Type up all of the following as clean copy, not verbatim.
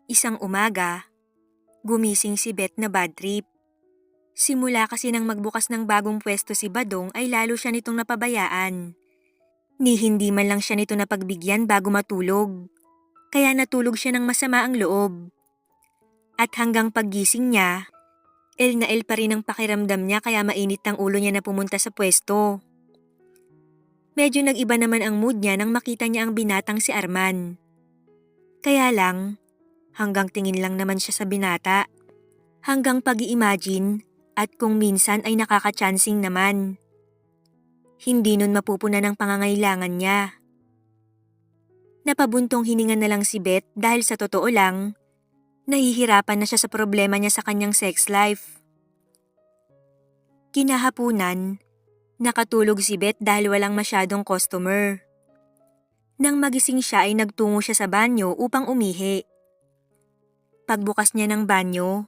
Isang umaga, gumising si Beth na bad trip. Simula kasi nang magbukas ng bagong pwesto si Badong ay lalo siya nitong napabayaan. Ni hindi man lang siya nito napagbigyan bago matulog. Kaya natulog siya ng masama ang loob. At hanggang paggising niya, el na el pa rin ang pakiramdam niya kaya mainit ang ulo niya na pumunta sa pwesto. Medyo nag-iba naman ang mood niya nang makita niya ang binatang si Arman. Kaya lang, hanggang tingin lang naman siya sa binata. Hanggang pag-i-imagine at kung minsan ay nakaka-chancing naman. Hindi nun mapupuna ng pangangailangan niya. Napabuntong hininga na lang si Beth dahil sa totoo lang, nahihirapan na siya sa problema niya sa kanyang sex life. Kinahapunan, nakatulog si Beth dahil walang masyadong customer. Nang magising siya ay nagtungo siya sa banyo upang umihi. Pagbukas niya ng banyo,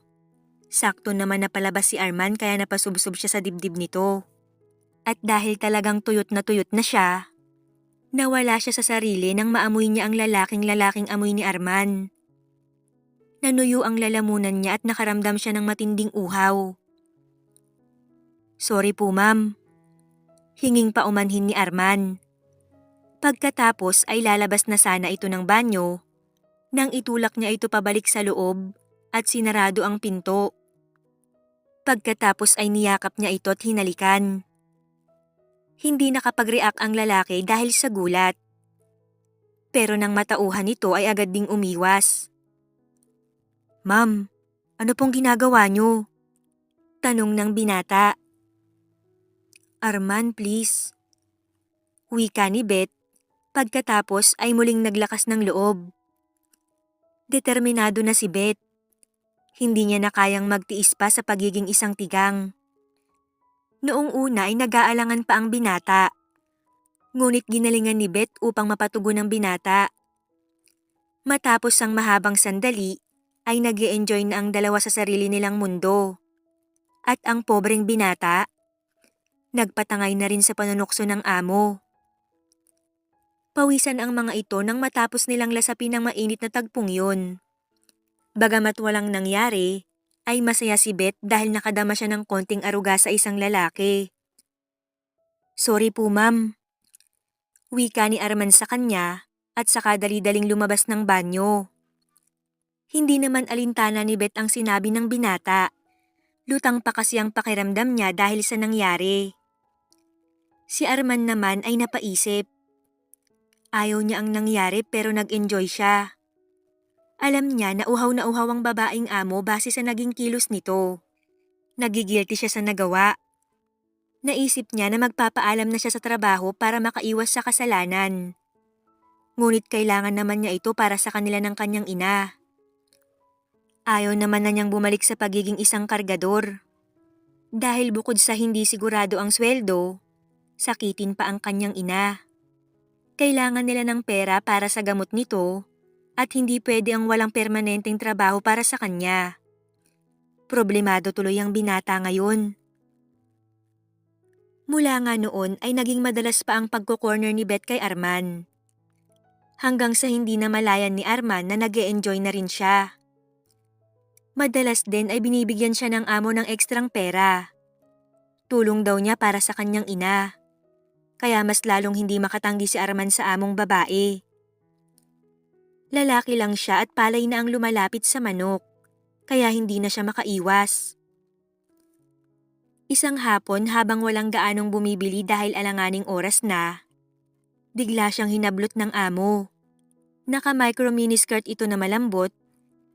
sakto naman napalabas si Arman kaya napasubsob siya sa dibdib nito. At dahil talagang tuyot na siya, nawala siya sa sarili nang maamoy niya ang lalaking amoy ni Arman. Nanuyo ang lalamunan niya at nakaramdam siya ng matinding uhaw. "Sorry po ma'am." Hinging paumanhin ni Arman. Pagkatapos ay lalabas na sana ito ng banyo, nang itulak niya ito pabalik sa loob at sinarado ang pinto. Pagkatapos ay niyakap niya ito at hinalikan. Hindi nakapag-react ang lalaki dahil sa gulat. Pero nang matauhan nito ay agad ding umiwas. "Ma'am, ano pong ginagawa niyo?" Tanong ng binata. "Arman, please." Wika ni Beth, pagkatapos ay muling naglakas ng loob. Determinado na si Beth. Hindi niya na kayang magtiis pa sa pagiging isang tigang. Noong una ay nag-aalangan pa ang binata. Ngunit ginalingan ni Beth upang mapatugon ang binata. Matapos ang mahabang sandali, ay nag-e-enjoy na ang dalawa sa sarili nilang mundo. At ang pobreng binata, nagpatangay na rin sa panunukso ng amo. Pawisan ang mga ito nang matapos nilang lasapin ang mainit na tagpong yun. Bagamat walang nangyari, ay masaya si Beth dahil nakadama siya ng konting aruga sa isang lalaki. "Sorry po ma'am." Wika ni Arman sa kanya at saka dali-daling lumabas ng banyo. Hindi naman alintana ni Beth ang sinabi ng binata. Lutang pa kasi ang pakiramdam niya dahil sa nangyari. Si Arman naman ay napaisip. Ayaw niya ang nangyari pero nag-enjoy siya. Alam niya na uhaw ang babaeng amo base sa naging kilos nito. Nagigilty siya sa nagawa. Naisip niya na magpapaalam na siya sa trabaho para makaiwas sa kasalanan. Ngunit kailangan naman niya ito para sa kanila ng kanyang ina. Ayaw naman na niyang bumalik sa pagiging isang kargador. Dahil bukod sa hindi sigurado ang sweldo, sakitin pa ang kanyang ina. Kailangan nila ng pera para sa gamot nito at hindi pwede ang walang permanenteng trabaho para sa kanya. Problemado tuloy ang binata ngayon. Mula nga noon ay naging madalas pa ang pagko-corner ni Beth kay Arman. Hanggang sa hindi na malayan ni Arman na nag-e-enjoy na rin siya. Madalas din ay binibigyan siya ng amo ng ekstrang pera. Tulong daw niya para sa kanyang ina. Kaya mas lalong hindi makatanggi si Arman sa among babae. Lalaki lang siya at palay na ang lumalapit sa manok, kaya hindi na siya makaiwas. Isang hapon habang walang gaanong bumibili dahil alanganing oras na, bigla siyang hinablot ng amo. Naka-micro miniskirt ito na malambot,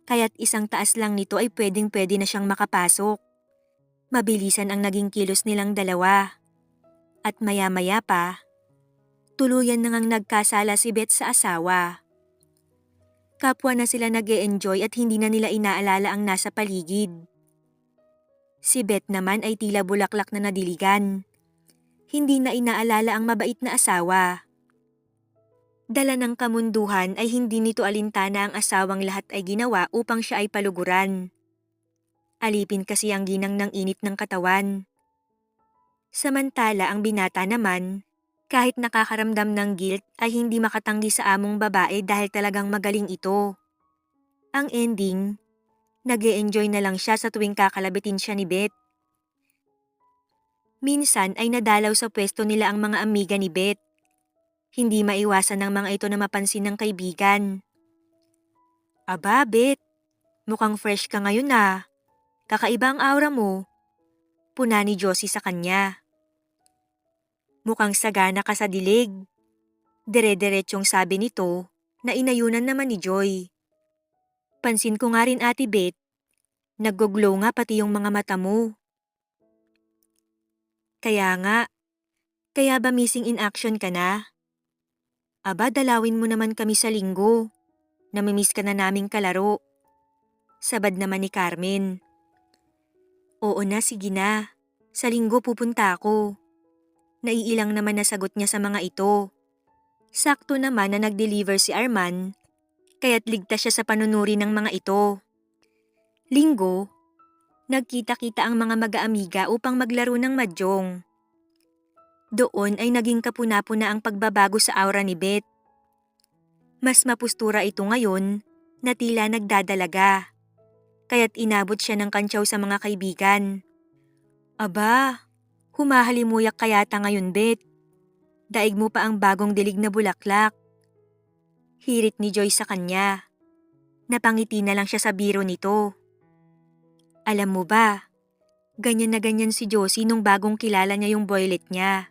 kaya't isang taas lang nito ay pwedeng-pwede na siyang makapasok. Mabilisan ang naging kilos nilang dalawa. At maya-maya pa, tuluyan na ngang nagkasala si Beth sa asawa. Kapwa na sila nag-e-enjoy at hindi na nila inaalala ang nasa paligid. Si Beth naman ay tila bulaklak na nadiligan. Hindi na inaalala ang mabait na asawa. Dala ng kamunduhan ay hindi nito alintana ang asawang lahat ay ginawa upang siya ay paluguran. Alipin kasi ang ginang ng init ng katawan. Samantala ang binata naman, kahit nakakaramdam ng guilt ay hindi makatanggi sa among babae dahil talagang magaling ito. Ang ending, nag-e-enjoy na lang siya sa tuwing kakalabitin siya ni Beth. Minsan ay nadalaw sa pwesto nila ang mga amiga ni Beth. Hindi maiwasan ng mga ito na mapansin ng kaibigan. Aba, Beth, mukhang fresh ka ngayon ah. Kakaiba ang aura mo. Puna ni Josie sa kanya. Mukhang sagana ka sa dilig. Dire-diretsyong sabi nito na inayunan naman ni Joy. Pansin ko nga rin Ate Beth, nag-glow nga pati yung mga mata mo. Kaya nga, kaya ba missing in action ka na? Aba, dalawin mo naman kami sa linggo. Namimiss ka na naming kalaro. Sabad naman ni Carmen. Oo na, sige na. Sa linggo pupunta ako. Naiilang naman na sagot niya sa mga ito. Sakto naman na nag-deliver si Arman, kaya't ligtas siya sa panunuri ng mga ito. Linggo, nagkita-kita ang mga mag-aamiga upang maglaro ng mahjong. Doon ay naging kapuna-puna ang pagbabago sa aura ni Beth. Mas mapustura ito ngayon na tila nagdadalaga. Kaya't inabot siya ng kantsaw sa mga kaibigan. Aba, humahalimuyak kayata ngayon Beth. Daig mo pa ang bagong dilig na bulaklak. Hirit ni Joy sa kanya. Napangiti na lang siya sa biro nito. Alam mo ba, ganyan na ganyan si Josie nung bagong kilala niya yung boylet niya.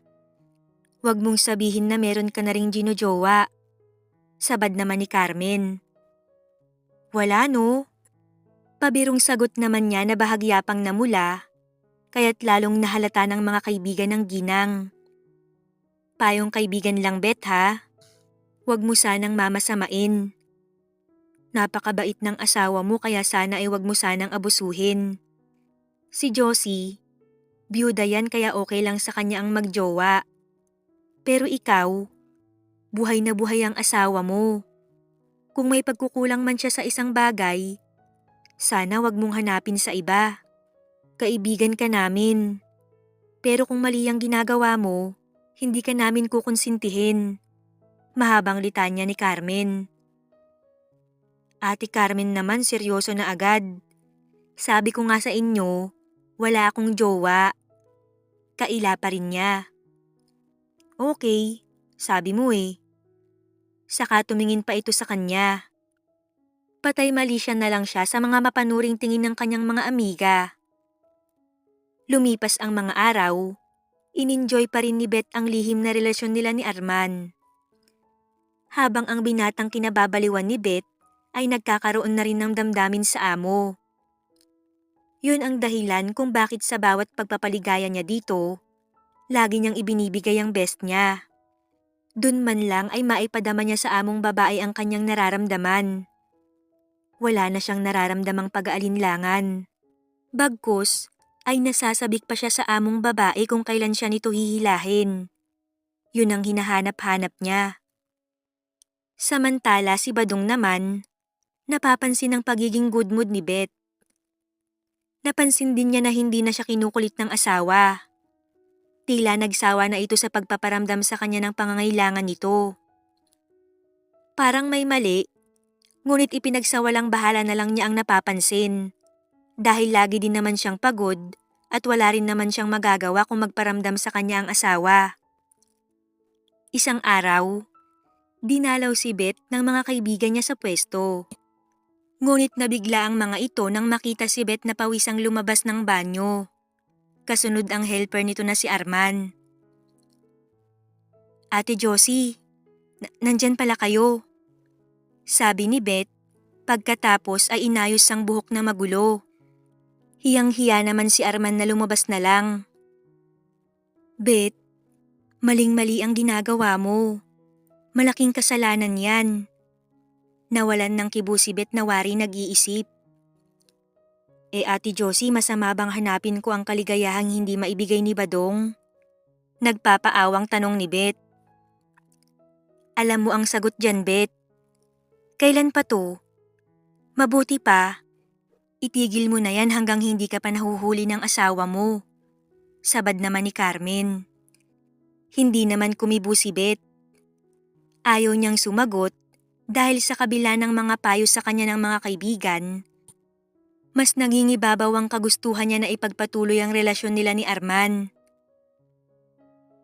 Huwag mong sabihin na meron ka na ring ginojowa. Sabad naman ni Carmen. Wala no. Pabirong sagot naman niya na bahagya pang namula, kaya't lalong nahalata ng mga kaibigan ng ginang. Payong kaibigan lang Beth ha. Huwag mo sanang mamasamain. Napakabait ng asawa mo kaya sana ay huwag mo sanang abusuhin. Si Josie, byuda yan kaya okay lang sa kanya ang magjowa. Pero ikaw, buhay na buhay ang asawa mo. Kung may pagkukulang man siya sa isang bagay, sana wag mong hanapin sa iba. Kaibigan ka namin. Pero kung mali ang ginagawa mo, hindi ka namin kukonsintihin. Mahabang litanya ni Carmen. Ate Carmen naman seryoso na agad. Sabi ko nga sa inyo, wala akong jowa. Kaila pa rin niya. Okay, sabi mo eh. Saka tumingin pa ito sa kanya. Patay mali siya na lang siya sa mga mapanuring tingin ng kanyang mga amiga. Lumipas ang mga araw, in-enjoy pa rin ni Beth ang lihim na relasyon nila ni Arman. Habang ang binatang kinababaliwan ni Beth ay nagkakaroon na rin ng damdamin sa amo. Yun ang dahilan kung bakit sa bawat pagpapaligaya niya dito, lagi niyang ibinibigay ang best niya. Dun man lang ay maipadama niya sa among babae ang kanyang nararamdaman. Wala na siyang nararamdamang pag-aalinlangan. Bagkus ay nasasabik pa siya sa among babae kung kailan siya nito hihilahin. Yun ang hinahanap-hanap niya. Samantala si Badong naman, napapansin ang pagiging good mood ni Beth. Napansin din niya na hindi na siya kinukulit ng asawa. Tila nagsawa na ito sa pagpaparamdam sa kanya ng pangangailangan nito. Parang may mali, ngunit ipinagsawalang bahala na lang niya ang napapansin. Dahil lagi din naman siyang pagod at wala rin naman siyang magagawa kung magparamdam sa kanya ang asawa. Isang araw, dinalaw si Beth ng mga kaibigan niya sa pwesto. Ngunit nabigla ang mga ito nang makita si Beth na pawisang lumabas ng banyo. Kasunod ang helper nito na si Arman. Ate Josie, nandyan pala kayo. Sabi ni Beth, pagkatapos ay inayos ang buhok na magulo. Hiyang-hiya naman si Arman na lumabas na lang. Beth, maling-mali ang ginagawa mo. Malaking kasalanan yan. Nawalan ng kibo si Beth na wari nag-iisip. Ate Josie, masama bang hanapin ko ang kaligayahang hindi maibigay ni Badong? Nagpapaawang tanong ni Beth. Alam mo ang sagot dyan, Beth. Kailan pa to? Mabuti pa, itigil mo na yan hanggang hindi ka pa nahuhuli ng asawa mo. Sabad naman ni Carmen. Hindi naman kumibo si Beth. Ayaw niyang sumagot Dahil sa kabila ng mga payo sa kanya ng mga kaibigan, mas nangingibabaw ang kagustuhan niya na ipagpatuloy ang relasyon nila ni Arman.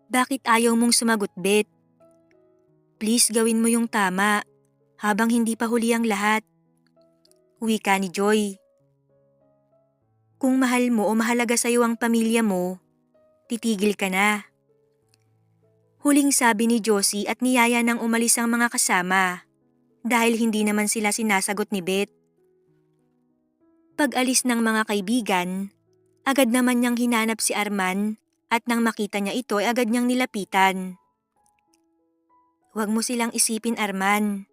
Bakit ayaw mong sumagot, Bet? Please gawin mo yung tama habang hindi pa huli ang lahat. Wika ni Joy. Kung mahal mo o mahalaga sa'yo ang pamilya mo, titigil ka na. Huling sabi ni Josie at niyaya nang umalis ang mga kasama dahil hindi naman sila sinasagot ni Beth. Pag-alis ng mga kaibigan, agad naman niyang hinanap si Arman at nang makita niya ito ay agad niyang nilapitan. Huwag mo silang isipin, Arman.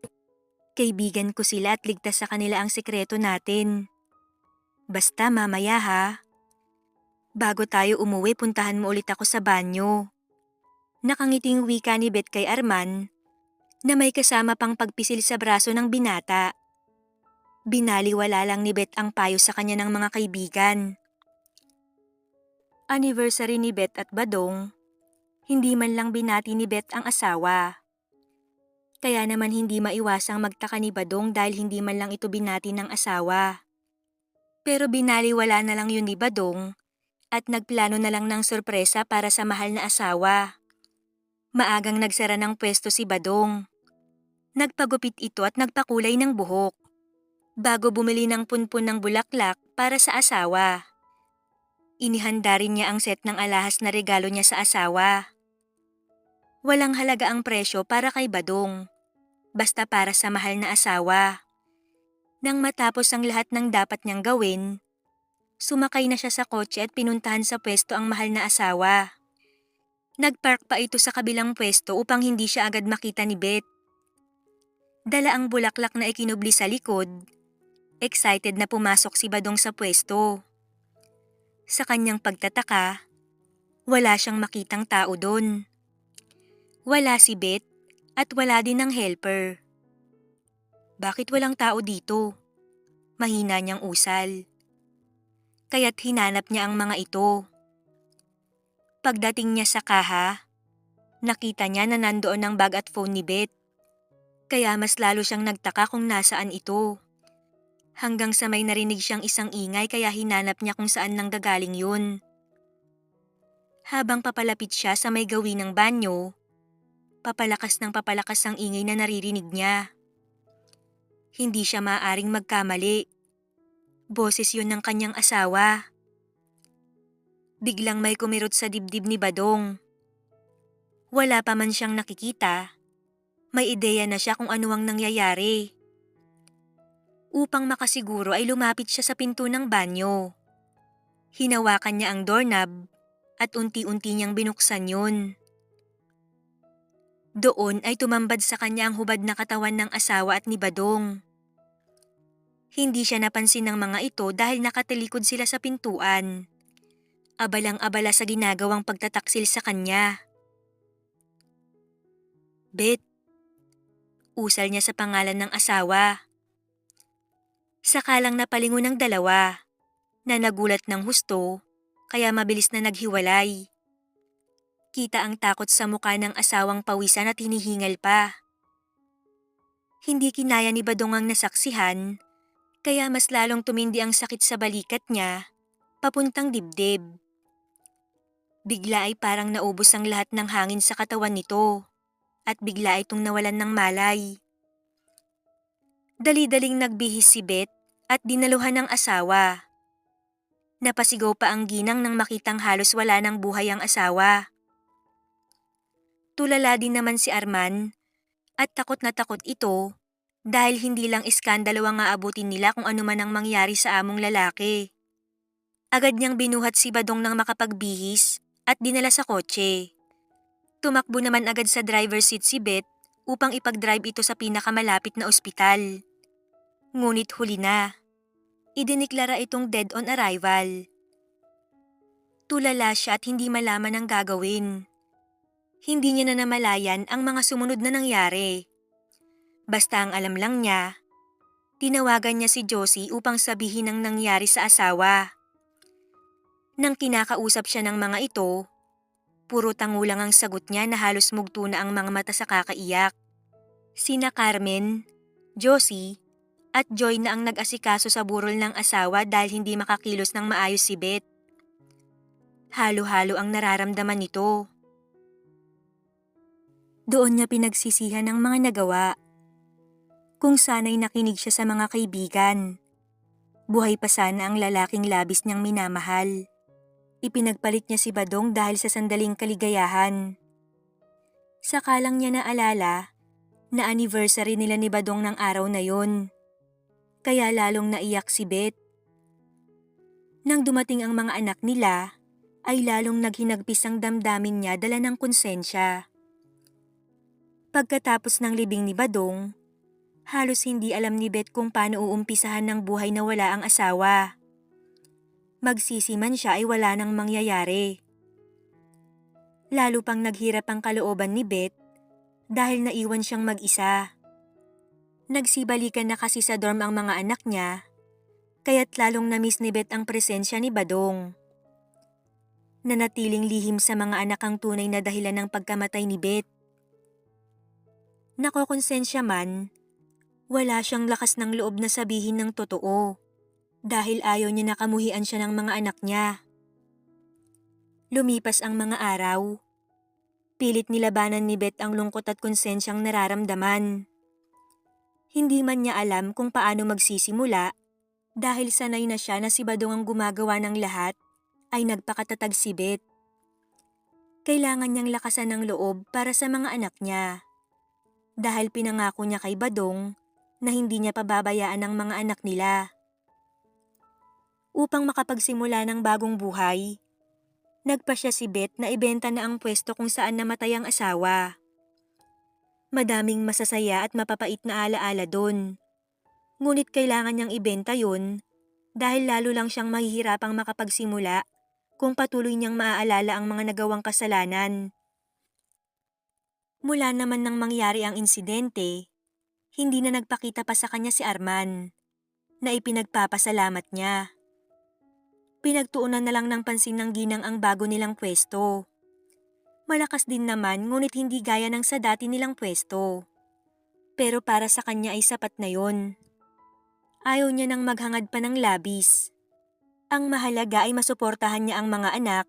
Kaibigan ko sila at ligtas sa kanila ang sekreto natin. Basta mamaya ha. Bago tayo umuwi, puntahan mo ulit ako sa banyo. Nakangiting wika ni Beth kay Arman na may kasama pang pagpisil sa braso ng binata. Binaliwala lang ni Beth ang payo sa kanya ng mga kaibigan. Anniversary ni Beth at Badong, hindi man lang binati ni Beth ang asawa. Kaya naman hindi maiwasang magtaka ni Badong dahil hindi man lang ito binati ng asawa. Pero binaliwala na lang yun ni Badong at nagplano na lang ng sorpresa para sa mahal na asawa. Maagang nagsara ng pwesto si Badong. Nagpagupit ito at nagpakulay ng buhok bago bumili ng punpun ng bulaklak para sa asawa. Inihanda rin niya ang set ng alahas na regalo niya sa asawa. Walang halaga ang presyo para kay Badong, basta para sa mahal na asawa. Nang matapos ang lahat ng dapat niyang gawin, sumakay na siya sa kotse at pinuntahan sa pwesto ang mahal na asawa. Nagpark pa ito sa kabilang pwesto upang hindi siya agad makita ni Beth. Dala ang bulaklak na ikinubli sa likod. Excited na pumasok si Badong sa pwesto. Sa kanyang pagtataka, wala siyang makitang tao doon. Wala si Beth at wala din ang helper. Bakit walang tao dito? Mahina niyang usal. Kaya't hinanap niya ang mga ito. Pagdating niya sa kaha, nakita niya na nandoon ang bag at phone ni Beth. Kaya mas lalo siyang nagtaka kung nasaan ito. Hanggang sa may narinig siyang isang ingay kaya hinanap niya kung saan nanggagaling yun. Habang papalapit siya sa may gawin ng banyo, papalakas ang ingay na naririnig niya. Hindi siya maaaring magkamali. Boses yun ng kanyang asawa. Biglang may kumirot sa dibdib ni Badong. Wala pa man siyang nakikita, may ideya na siya kung ano ang nangyayari. Upang makasiguro ay lumapit siya sa pinto ng banyo. Hinawakan niya ang doorknob at unti-unti niyang binuksan yun. Doon ay tumambad sa kanya ang hubad na katawan ng asawa at ni Badong. Hindi siya napansin ng mga ito dahil nakatalikod sila sa pintuan. Abalang-abala sa ginagawang pagtataksil sa kanya. Beth, usal niya sa pangalan ng asawa. Sakalang napalingon ng dalawa, na nagulat ng husto, kaya mabilis na naghiwalay. Kita ang takot sa mukha ng asawang pawisan at hinihingal pa. Hindi kinaya ni Badong ang nasaksihan, kaya mas lalong tumindi ang sakit sa balikat niya, papuntang dibdib. Bigla ay parang naubos ang lahat ng hangin sa katawan nito, at bigla itong nawalan ng malay. Dali-daling nagbihis si Beth at dinaluhan ng asawa. Napasigaw pa ang ginang nang makitang halos wala ng buhay ang asawa. Tulala din naman si Arman at takot na takot ito dahil hindi lang iskandalo ang aabutin nila kung ano man ang mangyari sa among lalaki. Agad niyang binuhat si Badong nang makapagbihis at dinala sa kotse. Tumakbo naman agad sa driver's seat si Beth upang ipag-drive ito sa pinakamalapit na ospital. Ngunit huli na. Idiniklara itong dead on arrival. Tulala siya at hindi malaman ang gagawin. Hindi niya na namalayan ang mga sumunod na nangyari. Basta ang alam lang niya, tinawagan niya si Josie upang sabihin ang nangyari sa asawa. Nang kinakausap siya ng mga ito, puro tangulang ang sagot niya na halos mugto na ang mga mata sa kakaiyak. Sina Carmen, Josie at Joy na ang nag-asikaso sa burol ng asawa dahil hindi makakilos ng maayos si Beth. Halo-halo ang nararamdaman nito. Doon niya pinagsisihan ang mga nagawa. Kung sana'y nakinig siya sa mga kaibigan. Buhay pa sana ang lalaking labis niyang minamahal. Ipinagpalit niya si Badong dahil sa sandaling kaligayahan. Saka lang niya naalala na anniversary nila ni Badong ng araw na yon. Kaya lalong naiyak si Beth. Nang dumating ang mga anak nila, ay lalong naghinagpis ang damdamin niya dala ng konsensya. Pagkatapos ng libing ni Badong, halos hindi alam ni Beth kung paano uumpisahan ng buhay na wala ang asawa. Magsisi man siya ay wala nang mangyayari. Lalo pang naghirap ang kalooban ni Beth dahil naiwan siyang mag-isa. Nagsibalikan na kasi sa dorm ang mga anak niya, kaya't lalong na-miss ni Beth ang presensya ni Badong. Nanatiling lihim sa mga anak ang tunay na dahilan ng pagkamatay ni Beth. Nakokonsensya man, wala siyang lakas ng loob na sabihin ng totoo dahil ayaw niya nakamuhian siya ng mga anak niya. Lumipas ang mga araw. Pilit nilabanan ni Beth ang lungkot at konsensyang nararamdaman. Hindi man niya alam kung paano magsisimula dahil sanay na siya na si Badong ang gumagawa ng lahat ay nagpakatatag si Beth. Kailangan niyang lakasan ng loob para sa mga anak niya. Dahil pinangako niya kay Badong na hindi niya pababayaan ang mga anak nila. Upang makapagsimula ng bagong buhay, nagpasya si Beth na ibenta na ang pwesto kung saan namatay ang asawa. Madaming masasaya at mapapait na alaala doon. Ngunit kailangan niyang ibenta yun dahil lalo lang siyang mahihirapang makapagsimula kung patuloy niyang maaalala ang mga nagawang kasalanan. Mula naman nang mangyari ang insidente, hindi na nagpakita pa sa kanya si Arman na ipinagpapasalamat niya. Pinagtuunan na lang ng pansin ng ginang ang bago nilang pwesto. Malakas din naman ngunit hindi gaya ng sa dati nilang pwesto. Pero para sa kanya ay sapat na yon. Ayaw niya nang maghangad pa ng labis. Ang mahalaga ay masuportahan niya ang mga anak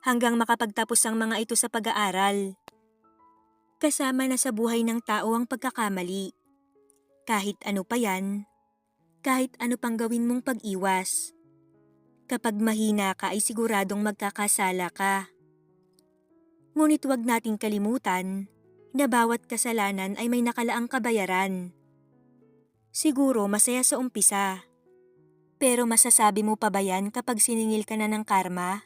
hanggang makapagtapos ang mga ito sa pag-aaral. Kasama na sa buhay ng tao ang pagkakamali. Kahit ano pa yan, kahit ano pang gawin mong pag-iwas. Kapag mahina ka ay siguradong magkakasala ka. Ngunit huwag nating kalimutan na bawat kasalanan ay may nakalaang kabayaran. Siguro masaya sa umpisa. Pero masasabi mo pa ba yan kapag siningil ka na ng karma?